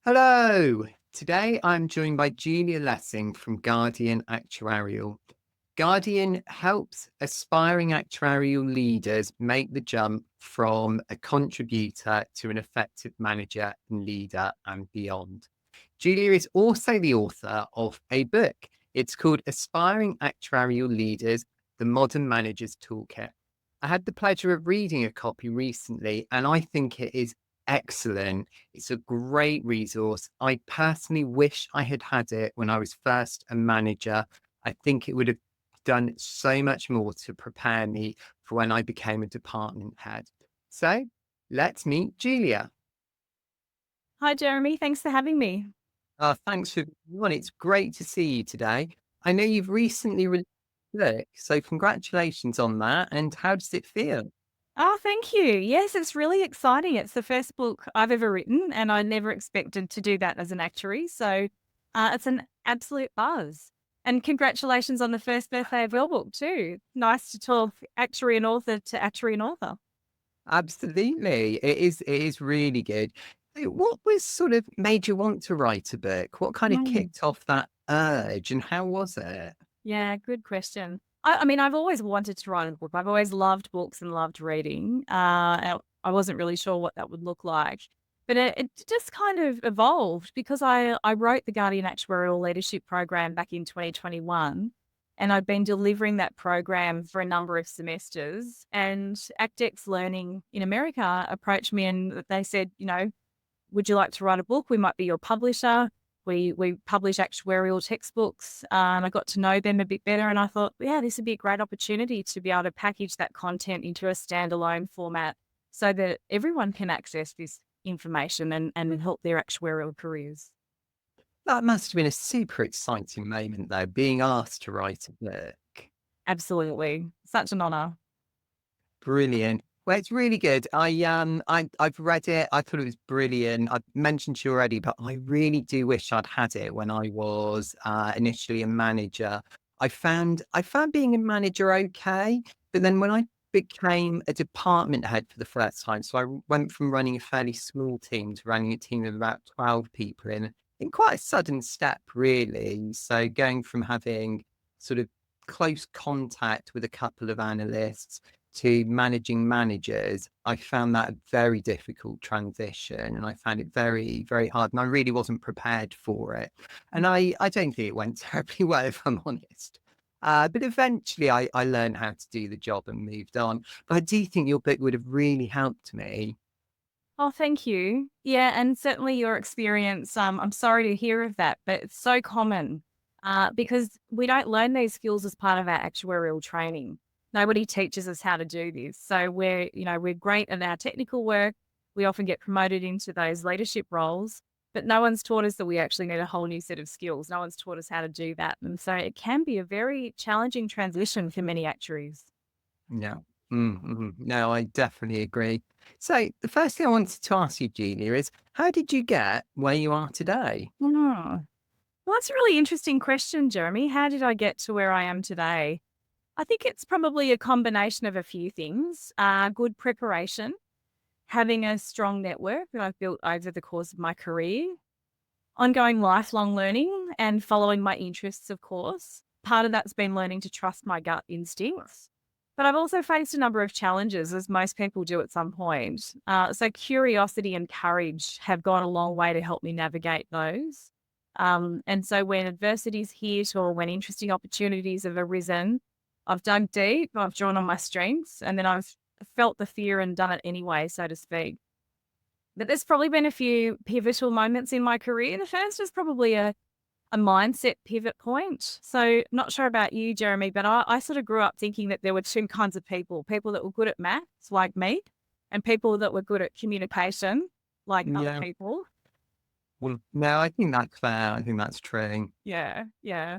Hello. Today I'm joined by Julia Lessing from Guardian Actuarial. Guardian helps aspiring actuarial leaders make the jump from a contributor to an effective manager and leader and beyond. Julia is also the author of a book. It's called Aspiring Actuarial Leaders, The Modern Manager's Toolkit. I had the pleasure of reading a copy recently, and I think it is excellent. It's a great resource. I personally wish I had had it when I was first a manager. I think it would have done so much more to prepare me for when I became a department head. So let's meet Julia. Hi, Jeremy. Thanks for having me. Thanks for being on. It's great to see you today. I know you've recently released a book, so congratulations on that. And how does it feel? Oh, thank you. Yes, it's really exciting. It's the first book I've ever written, and I never expected to do that as an actuary. So it's an absolute buzz. And congratulations on the first birthday of your book, too. Nice to talk actuary and author to actuary and author. Absolutely. It is really good. So what was sort of made you want to write a book? What kind of Mm. kicked off that urge and how was it? Yeah, good question. I mean, I've always wanted to write a book. I've always loved books and loved reading. And I wasn't really sure what that would look like. But it just kind of evolved because I wrote the Guardian Actuarial Leadership Program back in 2021. And I've been delivering that program for a number of semesters. And ACTEX Learning in America approached me and they said, would you like to write a book? We might be your publisher. We publish actuarial textbooks. I got to know them a bit better, and I thought, yeah, this would be a great opportunity to be able to package that content into a standalone format so that everyone can access this information and help their actuarial careers. That must have been a super exciting moment though, being asked to write a book. Absolutely. Such an honor. Brilliant. Well, it's really good. I've read it. I thought it was brilliant. I've mentioned to you already, but I really do wish I'd had it when I was initially a manager. I found being a manager okay, but then when I became a department head for the first time, so I went from running a fairly small team to running a team of about 12 people in quite a sudden step, really. So going from having sort of close contact with a couple of analysts to managing managers, I found that a very difficult transition and I found it very, very hard. And I really wasn't prepared for it. And I don't think it went terribly well, if I'm honest. But eventually I learned how to do the job and moved on. But I do think your book would have really helped me. Oh, thank you. Yeah, and certainly your experience. I'm sorry to hear of that, but it's so common because we don't learn these skills as part of our actuarial training. Nobody teaches us how to do this. So we're great at our technical work. We often get promoted into those leadership roles, but no one's taught us that we actually need a whole new set of skills. No one's taught us how to do that. And so it can be a very challenging transition for many actuaries. Yeah. No, I definitely agree. So the first thing I wanted to ask you, Julia, is how did you get where you are today? Mm. Well, that's a really interesting question, Jeremy. How did I get to where I am today? I think it's probably a combination of a few things. Good preparation, having a strong network that I've built over the course of my career, ongoing lifelong learning, and following my interests, of course. Part of that's been learning to trust my gut instincts. But I've also faced a number of challenges, as most people do at some point. So, curiosity and courage have gone a long way to help me navigate those. And so, when adversity's hit or when interesting opportunities have arisen, I've dug deep, I've drawn on my strengths, and then I've felt the fear and done it anyway, so to speak. But there's probably been a few pivotal moments in my career. The first is probably a mindset pivot point. So, not sure about you, Jeremy, but I sort of grew up thinking that there were two kinds of people that were good at maths, like me, and people that were good at communication, like other Yeah. people. Well, no, I think that's fair. I think that's true. Yeah, yeah.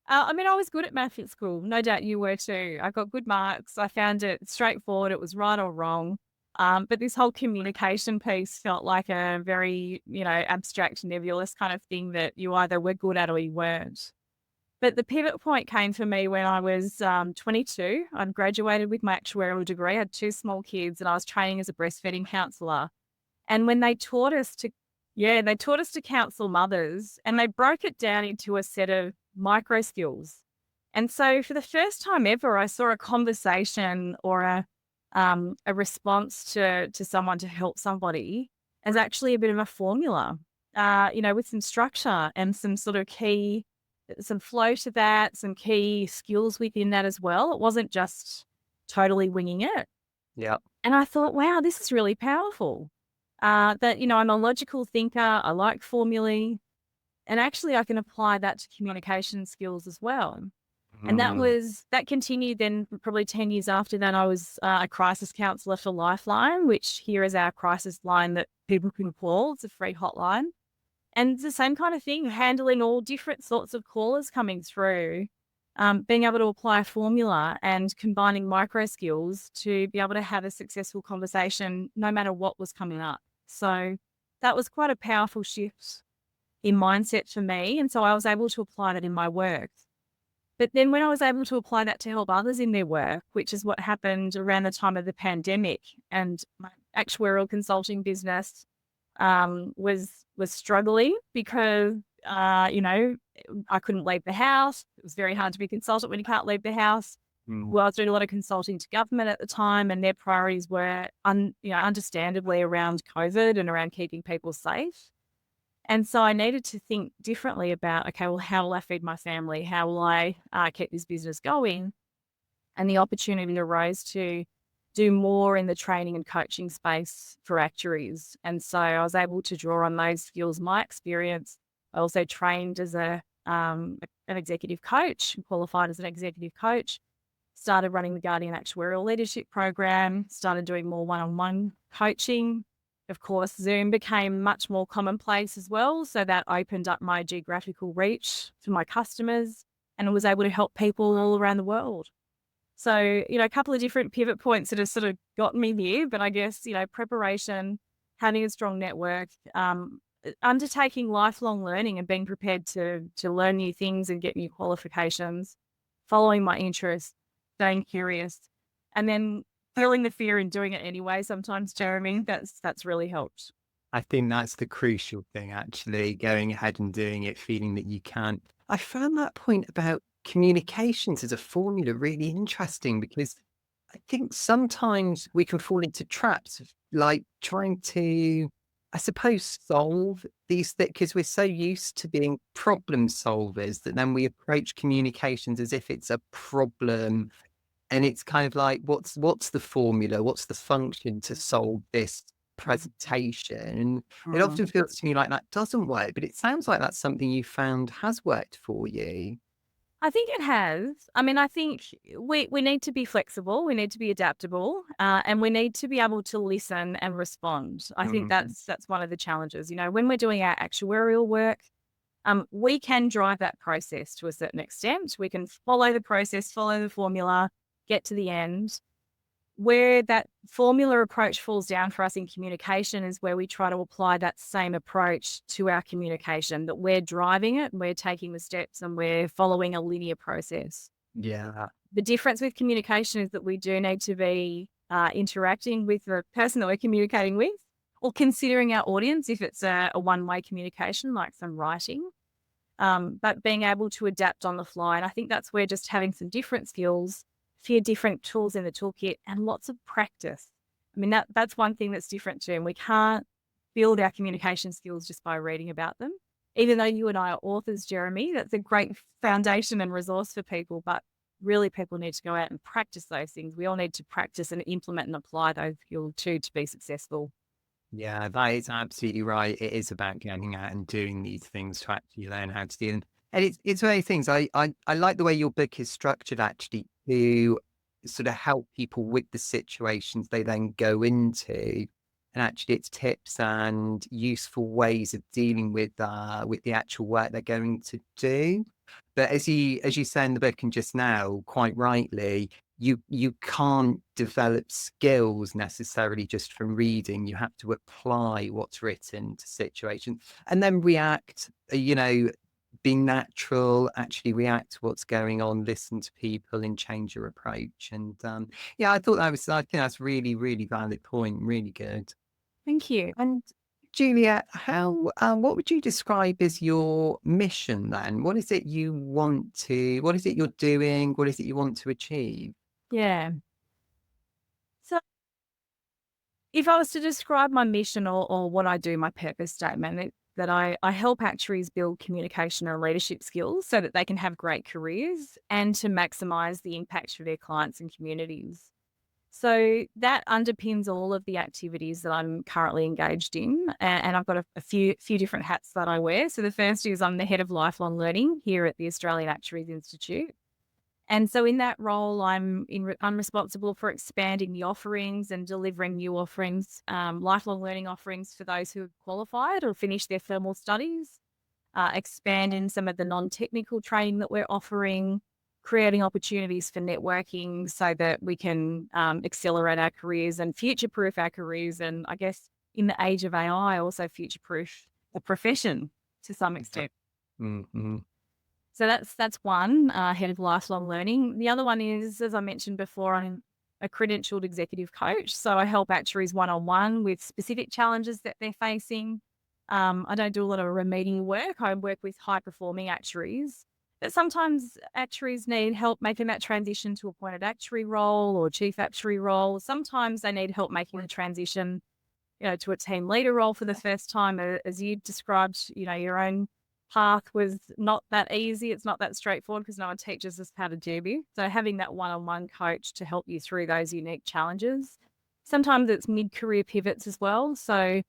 I mean, I was good at math at school. No doubt you were too. I got good marks. I found it straightforward. It was right or wrong. But this whole communication piece felt like a very, abstract, nebulous kind of thing that you either were good at or you weren't. But the pivot point came for me when I was 22. I'd graduated with my actuarial degree. I had two small kids and I was training as a breastfeeding counsellor. And when they taught us to Yeah, they taught us to counsel mothers and they broke it down into a set of micro skills. And so for the first time ever, I saw a conversation or a response to someone to help somebody as actually a bit of a formula, with some structure and some sort of key, some flow to that, some key skills within that as well. It wasn't just totally winging it. Yeah. And I thought, wow, this is really powerful. I'm a logical thinker. I like formulae. And actually, I can apply that to communication skills as well. And Mm, that continued then probably 10 years after that. I was a crisis counsellor for Lifeline, which here is our crisis line that people can call. It's a free hotline. And it's the same kind of thing, handling all different sorts of callers coming through, being able to apply a formula and combining micro skills to be able to have a successful conversation no matter what was coming up. So that was quite a powerful shift in mindset for me. And so I was able to apply that in my work. But then when I was able to apply that to help others in their work, which is what happened around the time of the pandemic, and my actuarial consulting business was struggling because I couldn't leave the house. It was very hard to be a consultant when you can't leave the house. mm. Well, I was doing a lot of consulting to government at the time, and their priorities were, understandably around COVID and around keeping people safe. And so I needed to think differently about, okay, well, how will I feed my family? How will I keep this business going? And the opportunity arose to do more in the training and coaching space for actuaries. And so I was able to draw on those skills, my experience. I also trained as an executive coach, qualified as an executive coach, started running the Guardian Actuarial Leadership program, started doing more one-on-one coaching. Of course, Zoom became much more commonplace as well. So that opened up my geographical reach for my customers and was able to help people all around the world. So, a couple of different pivot points that have sort of gotten me here, but I guess, preparation, having a strong network, undertaking lifelong learning and being prepared to learn new things and get new qualifications, following my interests, staying curious, and then feeling the fear and doing it anyway sometimes, Jeremy, that's really helped. I think that's the crucial thing, actually, going ahead and doing it, feeling that you can. I found that point about communications as a formula really interesting because I think sometimes we can fall into traps of like trying to, I suppose, solve these things because we're so used to being problem solvers that then we approach communications as if it's a problem. And it's kind of like, what's the formula? What's the function to solve this presentation? And it Mm. often feels to me like that doesn't work, but it sounds like that's something you found has worked for you. I think it has. I mean, I think we need to be flexible, we need to be adaptable, and we need to be able to listen and respond. I think Mhm. that's one of the challenges. When we're doing our actuarial work, we can drive that process to a certain extent. We can follow the process, follow the formula, get to the end. Where that formula approach falls down for us in communication is where we try to apply that same approach to our communication, that we're driving it, we're taking the steps, and we're following a linear process. Yeah. The difference with communication is that we do need to be interacting with the person that we're communicating with, or considering our audience if it's a one-way communication, like some writing, but being able to adapt on the fly. And I think that's where just having some different skills, few different tools in the toolkit, and lots of practice. I mean, that's one thing that's different too. And we can't build our communication skills just by reading about them. Even though you and I are authors, Jeremy, that's a great foundation and resource for people. But really, people need to go out and practice those things. We all need to practice and implement and apply those skills too to be successful. Yeah, that is absolutely right. It is about getting out and doing these things to actually learn how to do them. And it's one of those things. I like the way your book is structured actually to sort of help people with the situations they then go into. And actually it's tips and useful ways of dealing with the actual work they're going to do. But as you say in the book and just now, quite rightly, you can't develop skills necessarily just from reading. You have to apply what's written to situations and then react, be natural, actually react to what's going on, listen to people and change your approach. And yeah, I think that's really, really valid point. Really good. Thank you. And Julia, how what would you describe as your mission then? What is it you want to? What is it you're doing? What is it you want to achieve? Yeah. So if I was to describe my mission or what I do, my purpose statement, that I help actuaries build communication and leadership skills so that they can have great careers and to maximize the impact for their clients and communities. So that underpins all of the activities that I'm currently engaged in, and I've got a few different hats that I wear. So the first is I'm the head of lifelong learning here at the Australian Actuaries Institute, and so in that role, I'm responsible for expanding the offerings and delivering new offerings, lifelong learning offerings for those who have qualified or finished their formal studies, expanding some of the non-technical training that we're offering, creating opportunities for networking so that we can accelerate our careers and future-proof our careers. And I guess in the age of AI, also future-proof the profession to some extent. Mm-hmm. So that's one, head of lifelong learning. The other one is, as I mentioned before, I'm a credentialed executive coach. So I help actuaries one-on-one with specific challenges that they're facing. I don't do a lot of remedial work. I work with high-performing actuaries. But sometimes actuaries need help making that transition to appointed actuary role or chief actuary role. Sometimes they need help making the transition, to a team leader role for the first time. As you described, your own path was not that easy. It's not that straightforward because no one teaches us how to do this. So having that one-on-one coach to help you through those unique challenges. Sometimes it's mid-career pivots as well. So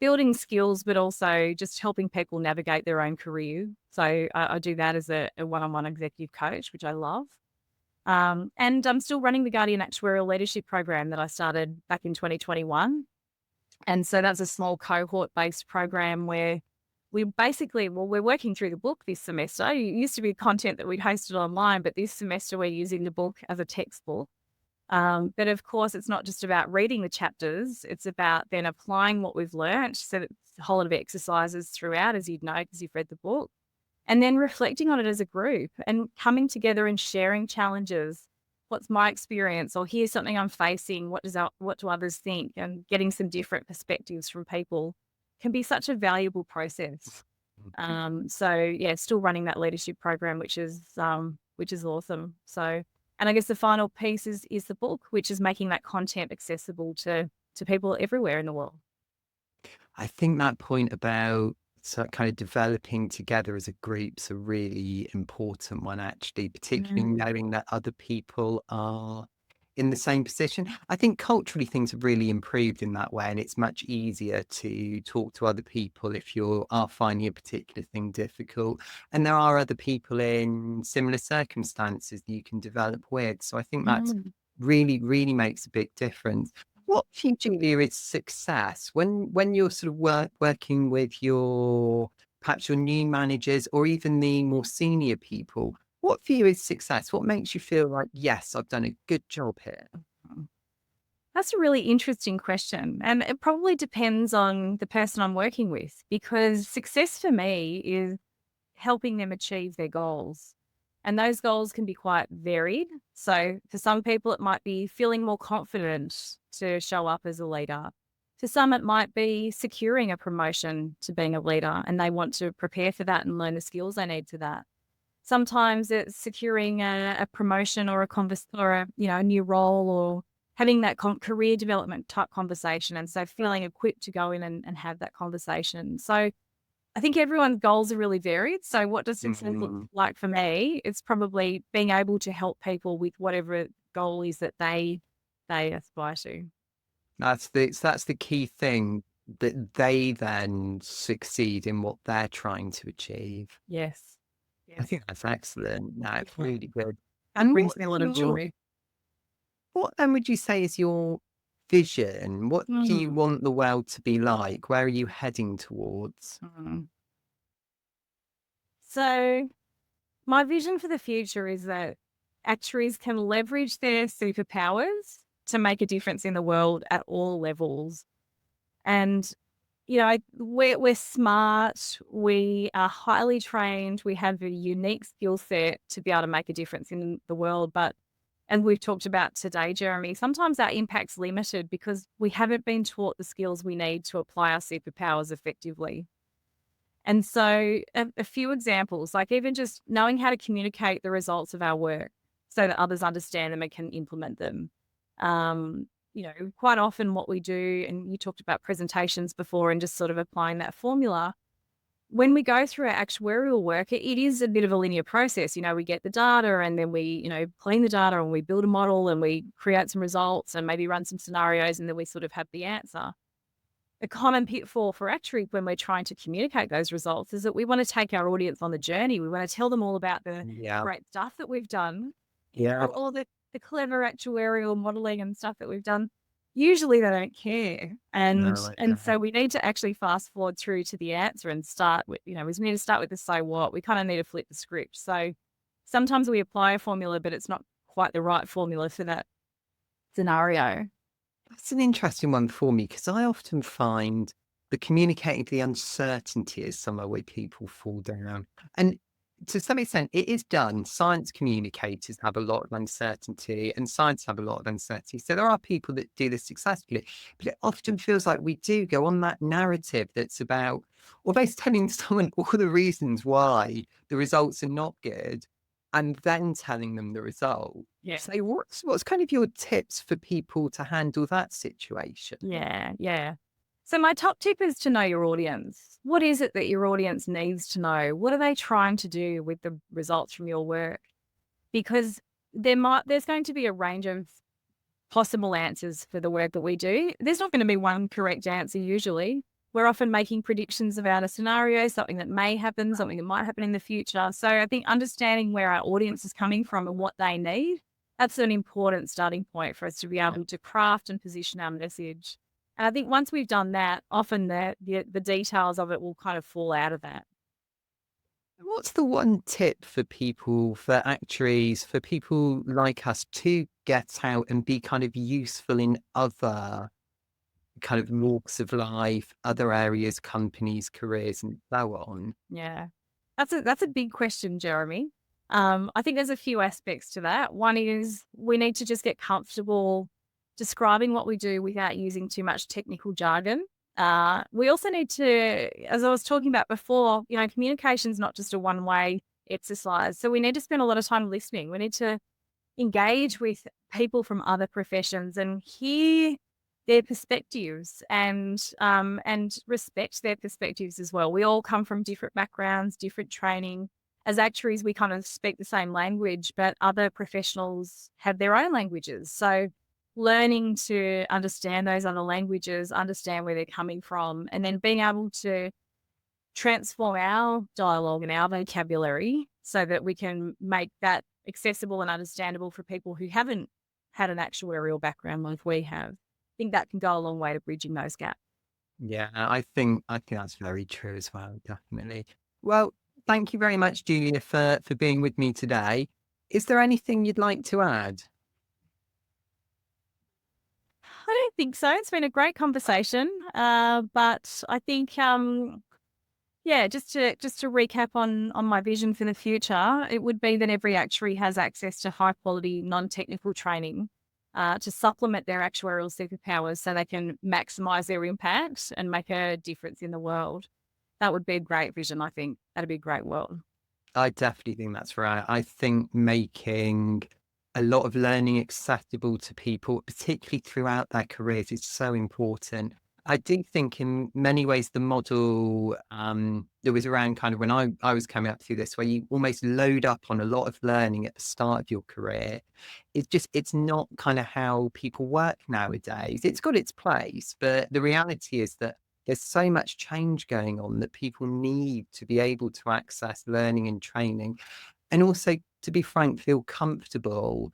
building skills, but also just helping people navigate their own career. So I do that as a one-on-one executive coach, which I love. And I'm still running the Guardian Actuarial Leadership Program that I started back in 2021. And so that's a small cohort-based program where we're working through the book this semester. It used to be content that we'd hosted online, but this semester we're using the book as a textbook. But of course, it's not just about reading the chapters. It's about then applying what we've learnt. So it's a whole lot of exercises throughout, as you'd know, because you've read the book, and then reflecting on it as a group and coming together and sharing challenges. What's my experience? Or here's something I'm facing. What do others think? And getting some different perspectives from people can be such a valuable process. So yeah, still running that leadership program, which is awesome. So, and I guess the final piece is the book, which is making that content accessible to people everywhere in the world. I think that point about kind of developing together as a group's a really important one, actually, particularly Mm. knowing that other people are in the same position. I think culturally things have really improved in that way, and it's much easier to talk to other people if you are finding a particular thing difficult. And there are other people in similar circumstances that you can develop with. So I think that's Mm. really, really makes a big difference. What for you, Julia, is success when you're sort of working with your perhaps your new managers or even the more senior people? What for you is success? What makes you feel like, yes, I've done a good job here? That's a really interesting question. And it probably depends on the person I'm working with, because success for me is helping them achieve their goals. And those goals can be quite varied. So for some people, it might be feeling more confident to show up as a leader. For some, it might be securing a promotion to being a leader and they want to prepare for that and learn the skills they need to that. Sometimes it's securing a promotion or a new role, or having that career development type conversation. And so feeling equipped to go in and have that conversation. So I think everyone's goals are really varied. So what does success look Mhm. like for me? It's probably being able to help people with whatever goal is that they aspire to. That's the key thing, that they then succeed in what they're trying to achieve. Yes. I Yes. think that's excellent. No, it's really good. That And brings me a lot of joy. what then would you say is your vision? What do you Mm. want the world to be like? Where are you heading towards? Mm. So my vision for the future is that actuaries can leverage their superpowers to make a difference in the world at all levels. And, we're smart, we are highly trained, we have a unique skill set to be able to make a difference in the world. But And we've talked about today, Jeremy, sometimes our impact's limited because we haven't been taught the skills we need to apply our superpowers effectively. And so a few examples, like even just knowing how to communicate the results of our work so that others understand them and can implement them. Quite often what we do, and you talked about presentations before and just sort of applying that formula. When we go through our actuarial work, it is a bit of a linear process. We get the data and then we, clean the data and we build a model and we create some results and maybe run some scenarios and then we sort of have the answer. A common pitfall for actuary when we're trying to communicate those results is that we want to take our audience on the journey. We want to tell them all about the Yeah. great stuff that we've done, Yeah. all the clever actuarial modeling and stuff that we've done. Usually they don't care. And No, I and don't. so we need to actually fast forward through to the answer and start with, we need to start with the so what. We kind of need to flip the script. So sometimes we apply a formula, but it's not quite the right formula for that scenario. That's an interesting one for me because I often find the communicating the uncertainty is somewhere where people fall down. And to some extent, it is done. Science communicators have a lot of uncertainty, and science have a lot of uncertainty. So there are people that do this successfully, but it often feels like we do go on that narrative that's about almost telling someone all the reasons why the results are not good, and then telling them the result. Yeah. So what's kind of your tips for people to handle that situation? Yeah, yeah. So my top tip is to know your audience. What is it that your audience needs to know? What are they trying to do with the results from your work? Because there's going to be a range of possible answers for the work that we do. There's not going to be one correct answer usually. We're often making predictions about a scenario, something that may happen, something that might happen in the future. So I think understanding where our audience is coming from and what they need, that's an important starting point for us to be able to craft and position our message. And I think once we've done that, often the details of it will kind of fall out of that. What's the one tip for people, for actuaries, for people like us to get out and be kind of useful in other kind of walks of life, other areas, companies, careers, and so on? Yeah. That's a big question, Jeremy. I think there's a few aspects to that. One is we need to just get comfortable describing what we do without using too much technical jargon. We also need to, as I was talking about before, communication is not just a one-way exercise. So we need to spend a lot of time listening. We need to engage with people from other professions and hear their perspectives and respect their perspectives as well. We all come from different backgrounds, different training. As actuaries, we kind of speak the same language, but other professionals have their own languages. So learning to understand those other languages, understand where they're coming from, and then being able to transform our dialogue and our vocabulary so that we can make that accessible and understandable for people who haven't had an actuarial background like we have. I think that can go a long way to bridging those gaps. Yeah, I think that's very true as well, definitely. Well, thank you very much, Julia, for being with me today. Is there anything you'd like to add? I don't think so. It's been a great conversation, but I think yeah, just to recap on my vision for the future, it would be that every actuary has access to high quality non-technical training to supplement their actuarial superpowers so they can maximize their impact and make a difference in the world. That would be a great vision, I think. That'd be a great world. I definitely think that's right. I think making a lot of learning accessible to people, particularly throughout their careers, is so important. I do think in many ways the model that was around kind of when I was coming up through this, where you almost load up on a lot of learning at the start of your career, it's not kind of how people work nowadays. It's got its place, but the reality is that there's so much change going on that people need to be able to access learning and training, and also, to be frank, feel comfortable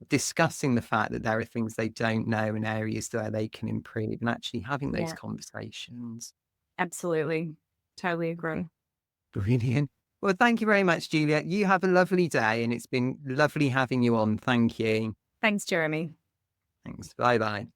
discussing the fact that there are things they don't know and areas where they can improve, and actually having those Yeah, conversations. absolutely. Totally agree. Brilliant. Well, thank you very much, Julia. You have a lovely day, and it's been lovely having you on. Thank you. Thanks, Jeremy. Thanks. Bye bye.